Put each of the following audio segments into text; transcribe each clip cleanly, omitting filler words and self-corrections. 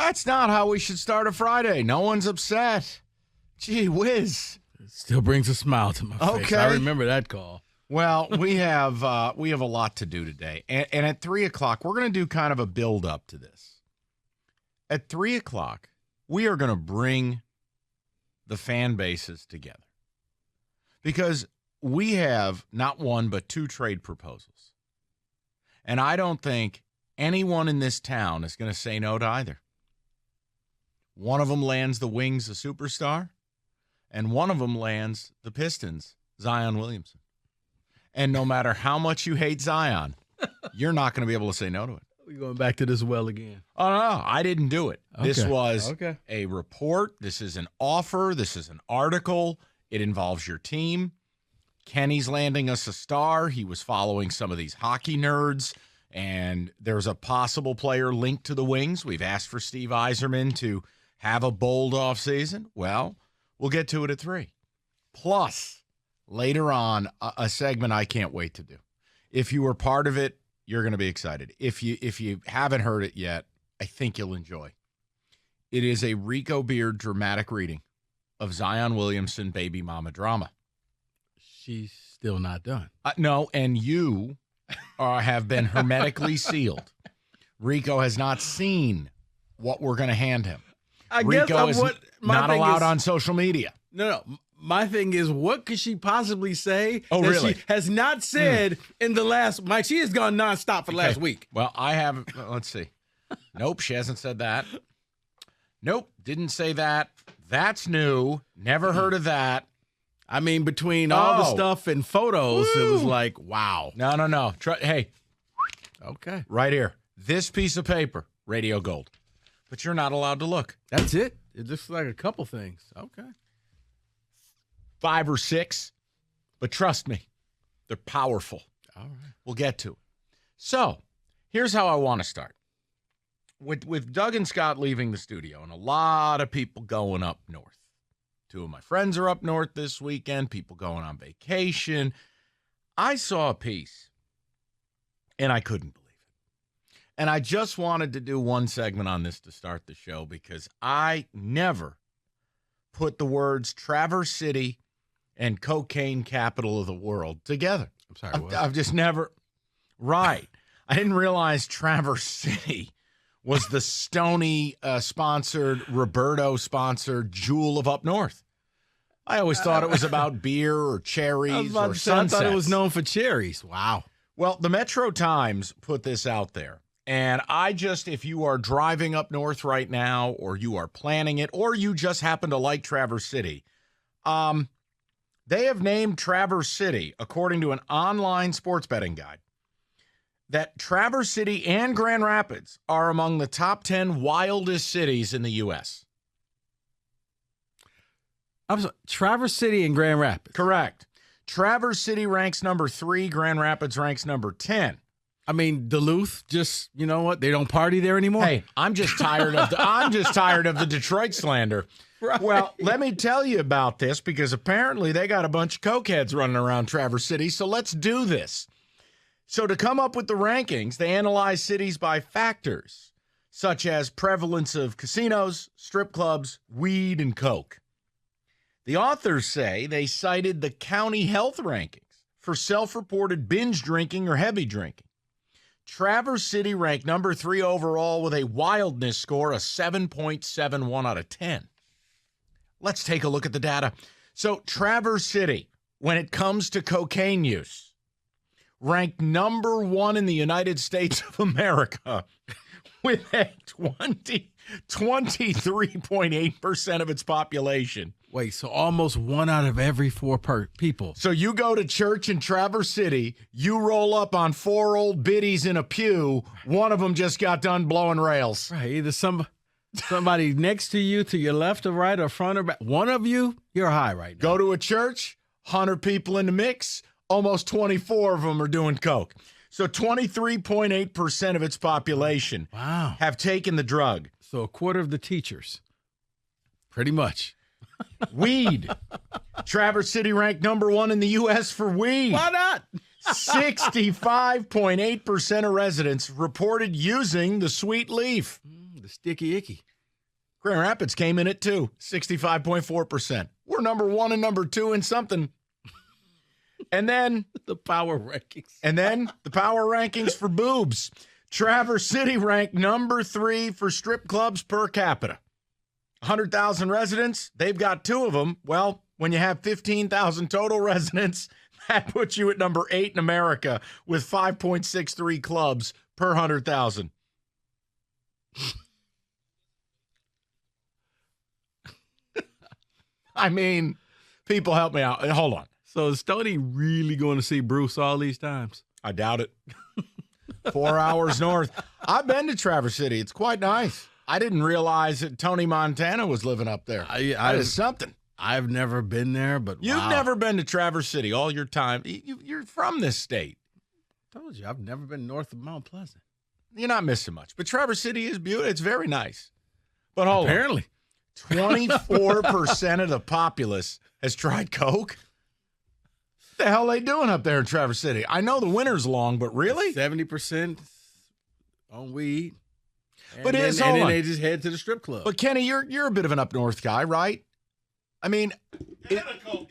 That's not how we should start a Friday. No one's upset. Gee whiz. It still brings a smile to my face. Okay. I remember that call. Well, we have a lot to do today. And at 3 o'clock, we're going to do kind of a build-up to this. At 3 o'clock, we are going to bring the fan bases together. Because we have not one but two trade proposals. And I don't think anyone in this town is going to say no to either. One of them lands the Wings, a superstar, and one of them lands the Pistons, Zion Williamson. And no matter how much you hate Zion, you're not going to be able to say no to it. We're going back to this well again. Oh, no, I didn't do it. Okay. This was a report. This is an offer. This is an article. It involves your team. Kenny's landing us a star. He was following some of these hockey nerds, and there's a possible player linked to the Wings. We've asked for Steve Yzerman to have a bold offseason. Well, we'll get to it at 3. Plus, later on, a segment I can't wait to do. If you were part of it, you're going to be excited. If you haven't heard it yet, I think you'll enjoy. It is a Rico Beard dramatic reading of Zion Williamson Baby Mama drama. She's still not done. No, and you have been hermetically sealed. Rico has not seen what we're going to hand him. Rico is not allowed on social media. No. My thing is, what could she possibly say that really? She has not said in the last – Mike, she has gone nonstop for the last week. Well, I have – let's see. Nope, she hasn't said that. Nope, didn't say that. That's new. Never heard of that. I mean, between all the stuff and photos, it was like, wow. No. Hey. Okay. Right here. This piece of paper, radio gold. But you're not allowed to look. That's it? It looks like a couple things. Okay. 5 or 6. But trust me, they're powerful. All right. We'll get to it. So, here's how I want to start. With Doug and Scott leaving the studio and a lot of people going up north. 2 of my friends are up north this weekend, people going on vacation. I saw a piece, and I couldn't believe it. And I just wanted to do one segment on this to start the show because I never put the words Traverse City and cocaine capital of the world together. I'm sorry, what? I've just never. Right. I didn't realize Traverse City was the Stoney-sponsored, Roberto-sponsored jewel of up north. I always thought it was about beer or cherries or sunsets. I thought it was known for cherries. Wow. Well, the Metro Times put this out there. And if you are driving up north right now, or you are planning it, or you just happen to like Traverse City, they have named Traverse City, according to an online sports betting guide, that Traverse City and Grand Rapids are among the top 10 wildest cities in the U.S. I'm sorry, Traverse City and Grand Rapids. Correct. Traverse City ranks number 3. Grand Rapids ranks number 10. I mean, Duluth, just, you know what? They don't party there anymore. Hey, I'm just tired of the Detroit slander. Right. Well, let me tell you about this because apparently they got a bunch of cokeheads running around Traverse City. So let's do this. So to come up with the rankings, they analyze cities by factors such as prevalence of casinos, strip clubs, weed, and coke. The authors say they cited the county health rankings for self-reported binge drinking or heavy drinking. Traverse City ranked number 3 overall with a wildness score of 7.71 out of 10. Let's take a look at the data. So Traverse City, when it comes to cocaine use, ranked number 1 in the United States of America with a 23.8% of its population. Wait, so almost 1 out of every 4 people. So you go to church in Traverse City, you roll up on 4 old biddies in a pew, one of them just got done blowing rails. Right, either somebody next to you, to your left or right or front or back. One of you, you're high right now. Go to a church, 100 people in the mix, almost 24 of them are doing coke. So 23.8% of its population have taken the drug. So a quarter of the teachers, pretty much. Weed. Traverse City ranked number 1 in the U.S. for weed. Why not? 65.8% of residents reported using the sweet leaf. The sticky icky. Grand Rapids came in at 2, 65.4%. We're number 1 and number 2 in something. And then the power rankings. And then the power rankings for boobs. Traverse City ranked number 3 for strip clubs per capita. 100,000 residents, they've got 2 of them. Well, when you have 15,000 total residents, that puts you at number 8 in America with 5.63 clubs per 100,000. I mean, people help me out. Hold on. So is Stoney really going to see Bruce all these times? I doubt it. 4 hours north. I've been to Traverse City. It's quite nice. I didn't realize that Tony Montana was living up there. That is something. I've never been there, but You've never been to Traverse City all your time. You're from this state. I told you, I've never been north of Mount Pleasant. You're not missing much. But Traverse City is beautiful. It's very nice. But hold Apparently. on. 24% of the populace has tried Coke. What the hell are they doing up there in Traverse City? I know the winter's long, but really? 70% on weed. But then they just head to the strip club. But Kenny, you're a bit of an up north guy, right? I mean,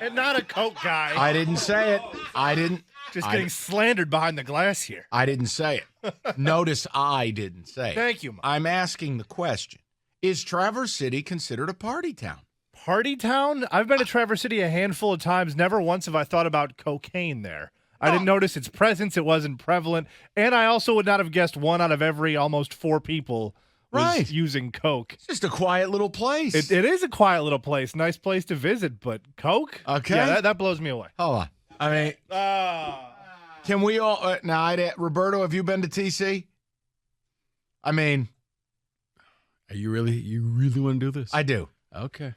and not a Coke guy. I didn't say it. I didn't. Just getting slandered behind the glass here. I didn't say it. Notice I didn't say it. Thank you, Mike. I'm asking the question. Is Traverse City considered a party town? Party town? I've been to Traverse City a handful of times. Never once have I thought about cocaine there. I didn't notice its presence. It wasn't prevalent. And I also would not have guessed 1 out of every almost 4 people was using Coke. It's just a quiet little place. It is a quiet little place. Nice place to visit. But Coke? Okay. Yeah, that blows me away. Hold on. I mean, can we all now? Roberto, have you been to TC? I mean, Are you really want to do this? I do Okay.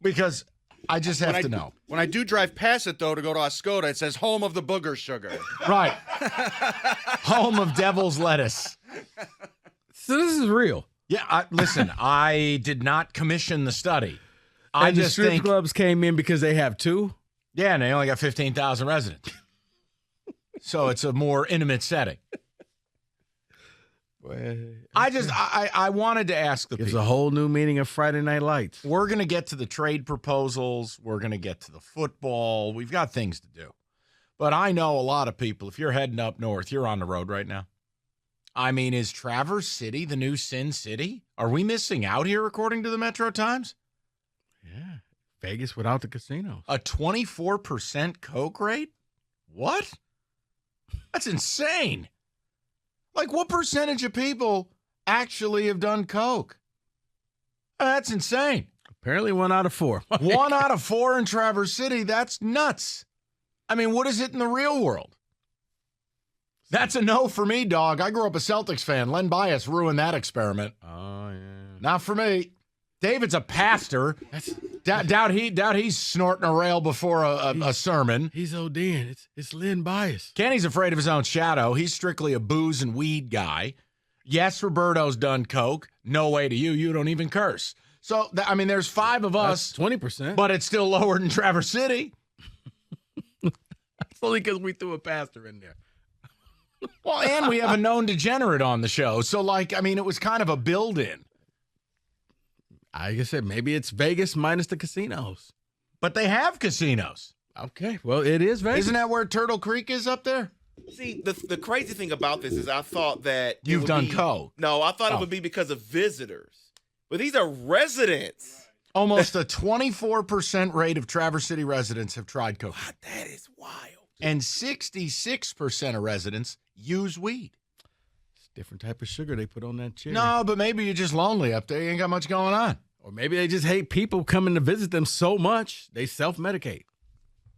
because I just have to know. When I do drive past it, though, to go to Oscoda, it says home of the booger sugar. Right. Home of devil's lettuce. So this is real. Yeah. Listen, I did not commission the study. And the strip clubs came in because they have 2? Yeah, and they only got 15,000 residents. So it's a more intimate setting. I wanted to ask the people. It's a whole new meaning of Friday Night Lights. We're going to get to the trade proposals. We're going to get to the football. We've got things to do. But I know a lot of people, if you're heading up north, you're on the road right now. I mean, is Traverse City the new Sin City? Are we missing out here, according to the Metro Times? Yeah. Vegas without the casinos. A 24% Coke rate? What? That's insane. Like, what percentage of people actually have done Coke? That's insane. Apparently 1 out of 4. 1 out of 4 in Traverse City. That's nuts. I mean, what is it in the real world? That's a no for me, dog. I grew up a Celtics fan. Len Bias ruined that experiment. Oh, yeah. Not for me. David's a pastor. Doubt he's snorting a rail before a sermon. He's ODing. It's Len Bias. Kenny's afraid of his own shadow. He's strictly a booze and weed guy. Yes, Roberto's done Coke. No way to you. You don't even curse. So, I mean, there's 5 of us. That's 20%. But it's still lower than Traverse City. That's only because we threw a pastor in there. Well, and we have a known degenerate on the show. So, like, I mean, it was kind of a build-in. Like I said, maybe it's Vegas minus the casinos. But they have casinos. Okay, well, it is Vegas. Isn't that where Turtle Creek is up there? See, the crazy thing about this is I thought that You've done Coke. No, I thought it would be because of visitors. But these are residents. Almost a 24% rate of Traverse City residents have tried Coke. Wow, that is wild. And 66% of residents use weed. It's a different type of sugar they put on that cherry. No, but maybe you're just lonely up there. You ain't got much going on. Or maybe they just hate people coming to visit them so much, they self-medicate.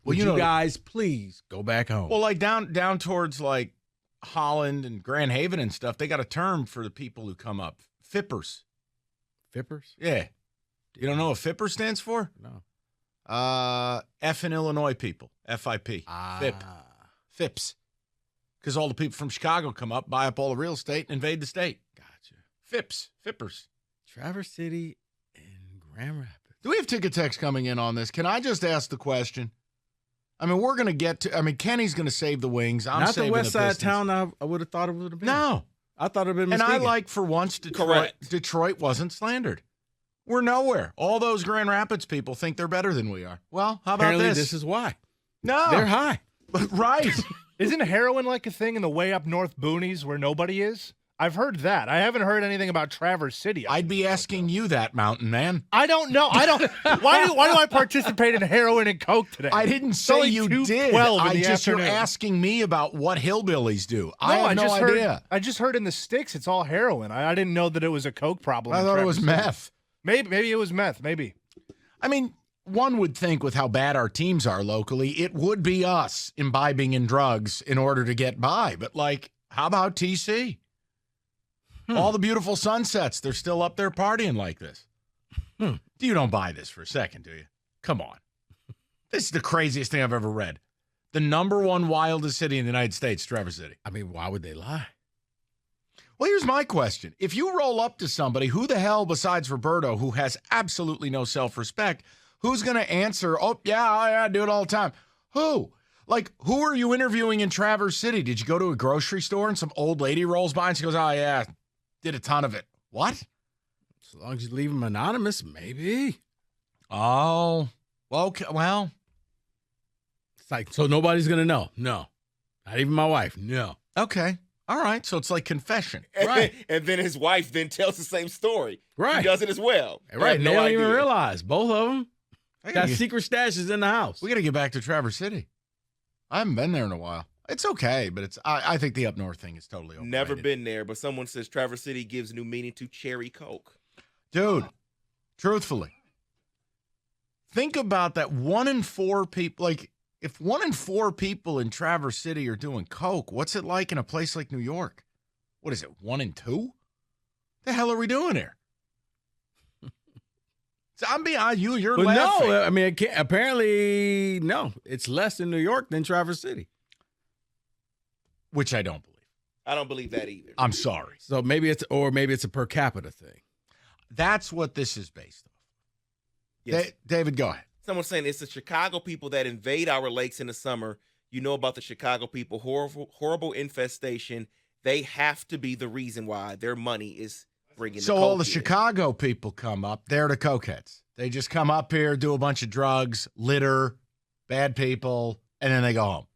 Well, you guys please go back home? Well, like down towards like Holland and Grand Haven and stuff, they got a term for the people who come up. Fippers. Fippers? Yeah. You don't know what Fipper stands for? No. F in Illinois people. FIP. FIP. Fips. Because all the people from Chicago come up, buy up all the real estate, and invade the state. Gotcha. Fips. Fippers. Traverse City and Grand Rapids. Do we have ticket text coming in on this? Can I just ask the question? I mean, we're going to get to, I mean, Kenny's going to save the Wings. I'm Not saving the west side Pistons. town I would have thought it would have been. No. I thought it'd been And Muskegon. I like for once Detroit wasn't slandered. We're nowhere. All those Grand Rapids people think they're better than we are. Well, how about Apparently this? this is why. No. They're high. Right. Isn't heroin like a thing in the way up north boonies where nobody is? I've heard that. I haven't heard anything about Traverse City. I'd be asking you that, Mountain Man. I don't know. Why do I participate in heroin and coke today? I didn't It's say only you 2:12 did. in I the just you're afternoon. asking me about what hillbillies do. I have no just idea. Heard, I just heard in the sticks it's all heroin. I didn't know that it was a coke problem. I in thought it was Traverse City. meth. Maybe it was meth. Maybe. I mean, one would think with how bad our teams are locally, it would be us imbibing in drugs in order to get by. But, like, how about TC? All the beautiful sunsets, they're still up there partying like this. You don't buy this for a second, do you? Come on. This is the craziest thing I've ever read. The number one wildest city in the United States, Traverse City. I mean, why would they lie? Well, here's my question. If you roll up to somebody, who the hell besides Roberto, who has absolutely no self-respect, who's going to answer, oh, yeah, I do it all the time? Who? Like, who are you interviewing in Traverse City? Did you go to a grocery store and some old lady rolls by and she goes, oh, yeah, did a ton of it. What? As long as you leave them anonymous, maybe. Oh, okay, well. It's like, so nobody's going to know. No. Not even my wife. No. Okay. All right. So it's like confession. Right. And then his wife then tells the same story. Right. He does it as well. They Right. have They no don't even idea. realize. Both of them I got gotta get- secret stashes in the house. we got to get back to Traverse City. I haven't been there in a while. It's okay, but it's. I think the up north thing is totally overrated. Never been there, but someone says Traverse City gives new meaning to cherry Coke. Dude, truthfully, think about that. 1 in 4 people, like, if 1 in 4 people in Traverse City are doing coke, what's it like in a place like New York? What is it, 1 in 2? The hell are we doing here? So I'm being you're But laughing. no, I mean, it can't, apparently, no. It's less in New York than Traverse City. Which I don't believe. I don't believe that either. I'm sorry. So maybe it's a per capita thing. That's what this is based off. Yes. David, go ahead. Someone's saying it's the Chicago people that invade our lakes in the summer. You know about the Chicago people, horrible infestation. They have to be the reason why their money is bringing So the all the coke in. Chicago people come up. They're the cokeheads. They just come up here, do a bunch of drugs, litter, bad people, and then they go home.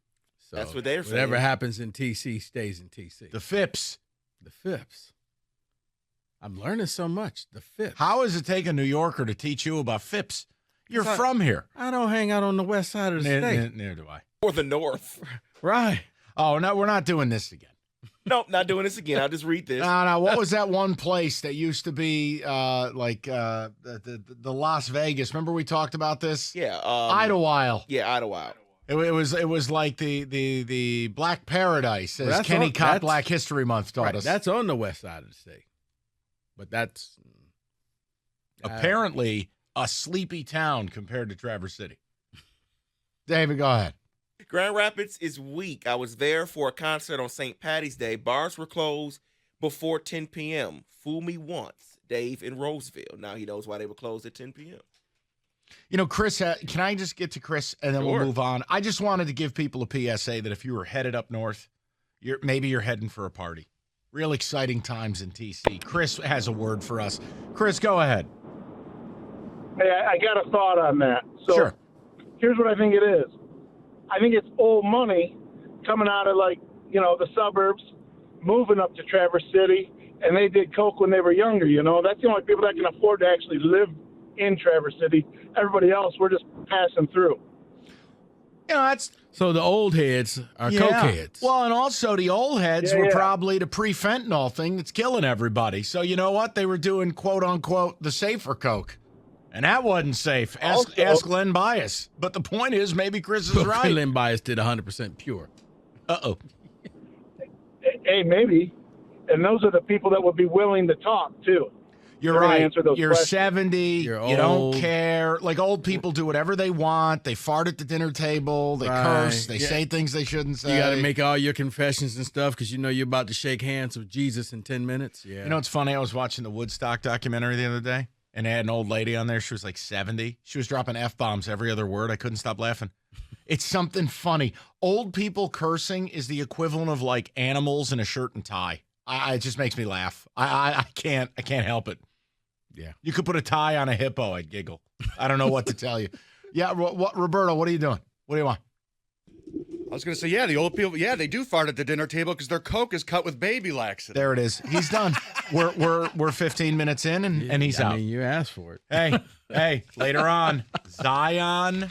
So That's what they're saying. Whatever happens in TC stays in TC. The FIPS. The FIPS. I'm learning so much. The FIPS. How does it take a New Yorker to teach you about FIPS? You're from here. I don't hang out on the west side of the state. Neither do I. Or the North. Right. Oh, no, we're not doing this again. Nope, not doing this again. I'll just read this. No, what was that one place that used to be the Las Vegas? Remember we talked about this? Yeah. Idlewild. Yeah, Idlewild. It was like the Black Paradise, as Well, that's Kenny on- Cott that's- Black History Month taught Right. us. That's on the west side of the state. But that's apparently a sleepy town compared to Traverse City. David, go ahead. Grand Rapids is weak. I was there for a concert on St. Patty's Day. Bars were closed before 10 p.m. Fool me once. Dave in Roseville. Now he knows why they were closed at 10 p.m. You know, Chris, can I just get to Chris and then Sure. we'll move on? I just wanted to give people a PSA that if you were headed up north, maybe you're heading for a party. Real exciting times in TC. Chris has a word for us. Chris, go ahead. Hey, I got a thought on that. So Sure. here's what I think it is. I think it's old money coming out of, like, you know, the suburbs, moving up to Traverse City, and they did coke when they were younger, you know. That's the only people that can afford to actually live in Traverse City. Everybody else, we're just passing through. You know, that's so the old heads are cokeheads. Well, and also the old heads Yeah, were yeah. probably the pre-fentanyl thing that's killing everybody. So you know what? They were doing, quote unquote, the safer coke. And that wasn't safe. Ask Len Bias. But the point is, maybe Chris is right. Len Bias did 100% pure. Uh-oh. Hey, maybe. And those are the people that would be willing to talk, too. You're They're gonna right. answer those You're questions. 70. You're you don't old. care. Like old people do whatever they want. They fart at the dinner table. They Right. curse. They Yeah. say things they shouldn't say. You got to make all your confessions and stuff because you know you're about to shake hands with Jesus in 10 minutes. Yeah. You know, it's funny. I was watching the Woodstock documentary the other day, and they had an old lady on there. She was like 70. She was dropping F-bombs every other word. I couldn't stop laughing. It's something funny. Old people cursing is the equivalent of like animals in a shirt and tie. It just makes me laugh. I can't help it. Yeah. You could put a tie on a hippo, I'd giggle. I don't know what to tell you. Yeah, Roberto, what are you doing? What do you want? I was going to say, yeah, the old people, they do fart at the dinner table because their Coke is cut with baby laxative. There it is. He's done. We're 15 minutes in, and he's out. I mean, you asked for it. Hey, later on, Zion.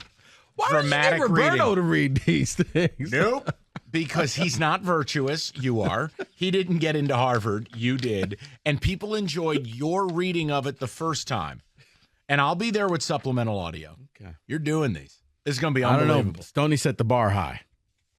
Why dramatic did you get Roberto reading. to read these things? Nope. Because he's not virtuous. You are. He didn't get into Harvard. You did. And people enjoyed your reading of it the first time. And I'll be there with supplemental audio. Okay. You're doing these. This is going to be I don't unbelievable. know. Stoney set the bar high.